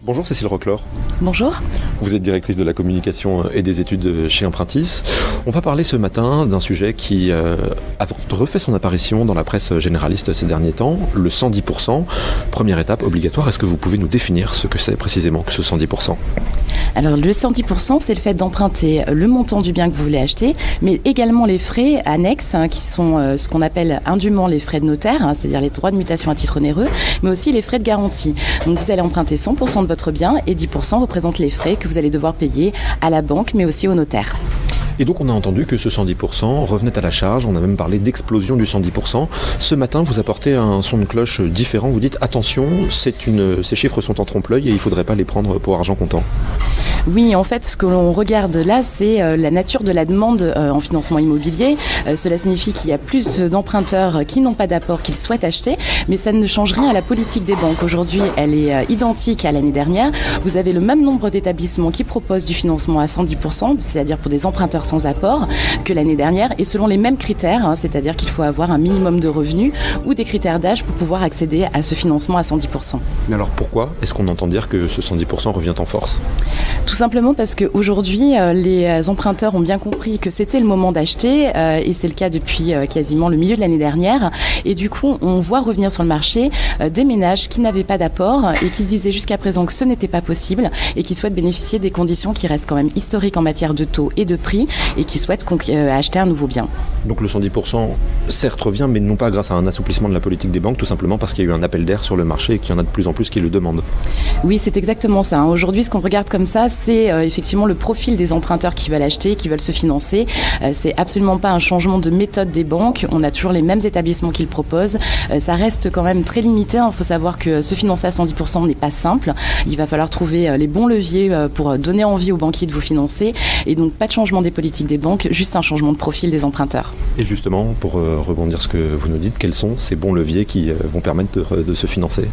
Bonjour Cécile Roclor. Bonjour. Vous êtes directrice de la communication et des études chez Empruntis. On va parler ce matin d'un sujet qui a refait son apparition dans la presse généraliste ces derniers temps, le 110%. Première étape obligatoire, est-ce que vous pouvez nous définir ce que c'est précisément que ce 110%? Alors le 110%, c'est le fait d'emprunter le montant du bien que vous voulez acheter, mais également les frais annexes, qui sont ce qu'on appelle indûment les frais de notaire, c'est-à-dire les droits de mutation à titre onéreux, mais aussi les frais de garantie. Donc vous allez emprunter 100% de votre bien et 10% représente les frais que vous allez devoir payer à la banque, mais aussi au notaire. Et donc on a entendu que ce 110% revenait à la charge, on a même parlé d'explosion du 110%. Ce matin, vous apportez un son de cloche différent, vous dites attention, ces chiffres sont en trompe-l'œil et il ne faudrait pas les prendre pour argent comptant. Oui, en fait, ce que l'on regarde là, c'est la nature de la demande en financement immobilier. Cela signifie qu'il y a plus d'emprunteurs qui n'ont pas d'apport, qu'ils souhaitent acheter, mais ça ne change rien à la politique des banques. Aujourd'hui, elle est identique à l'année dernière. Vous avez le même nombre d'établissements qui proposent du financement à 110%, c'est-à-dire pour des emprunteurs sans apport, que l'année dernière, et selon les mêmes critères, c'est-à-dire qu'il faut avoir un minimum de revenus ou des critères d'âge pour pouvoir accéder à ce financement à 110%. Mais alors pourquoi est-ce qu'on entend dire que ce 110% revient en force ? Tout simplement parce qu'aujourd'hui, les emprunteurs ont bien compris que c'était le moment d'acheter, et c'est le cas depuis quasiment le milieu de l'année dernière. Et du coup, on voit revenir sur le marché des ménages qui n'avaient pas d'apport et qui se disaient jusqu'à présent que ce n'était pas possible et qui souhaitent bénéficier des conditions qui restent quand même historiques en matière de taux et de prix et qui souhaitent acheter un nouveau bien. Donc le 110% certes revient, mais non pas grâce à un assouplissement de la politique des banques, tout simplement parce qu'il y a eu un appel d'air sur le marché et qu'il y en a de plus en plus qui le demandent. Oui, c'est exactement ça. Aujourd'hui, ce qu'on regarde comme ça, c'est effectivement le profil des emprunteurs qui veulent acheter, qui veulent se financer. C'est absolument pas un changement de méthode des banques. On a toujours les mêmes établissements qui le proposent. Ça reste quand même très limité. Il faut savoir que se financer à 110% n'est pas simple. Il va falloir trouver les bons leviers pour donner envie aux banquiers de vous financer. Et donc, pas de changement des politiques des banques, juste un changement de profil des emprunteurs. Et justement, pour rebondir ce que vous nous dites, quels sont ces bons leviers qui vont permettre de se financer ?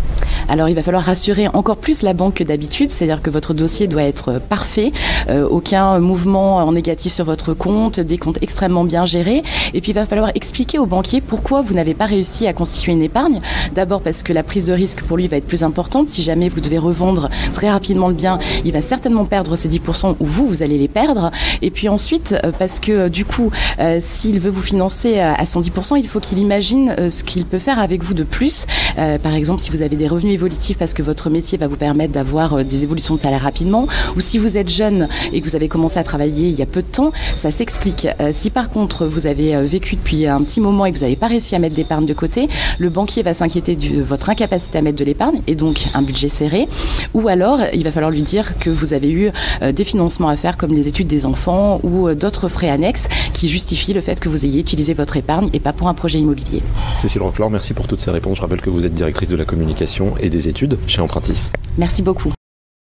Alors, il va falloir rassurer encore plus la banque que d'habitude, c'est-à-dire que votre dossier doit être parfait, aucun mouvement en négatif sur votre compte, des comptes extrêmement bien gérés. Et puis, il va falloir expliquer au banquier pourquoi vous n'avez pas réussi à constituer une épargne. D'abord parce que la prise de risque pour lui va être plus importante. Si jamais vous devez revendre très rapidement le bien, il va certainement perdre ces 10% ou vous allez les perdre. Et puis ensuite, parce que du coup, s'il veut vous financer à 110%, il faut qu'il imagine ce qu'il peut faire avec vous de plus. Par exemple, si vous avez des revenus évolutifs parce que votre métier va vous permettre d'avoir des évolutions de salaire rapidement, ou si vous êtes jeune et que vous avez commencé à travailler il y a peu de temps, ça s'explique. Si par contre, vous avez vécu depuis un petit moment et que vous n'avez pas réussi à mettre d'épargne de côté, le banquier va s'inquiéter de votre incapacité à mettre de l'épargne et donc un budget serré. Ou alors, il va falloir lui dire que vous avez eu des financements à faire comme les études des enfants ou d'autres frais annexes qui justifient le fait que vous ayez utilisé votre épargne et pas pour un projet immobilier. Cécile Roclor, merci pour toutes ces réponses. Je rappelle que vous êtes directrice de la communication et des études chez Empruntis. Merci beaucoup.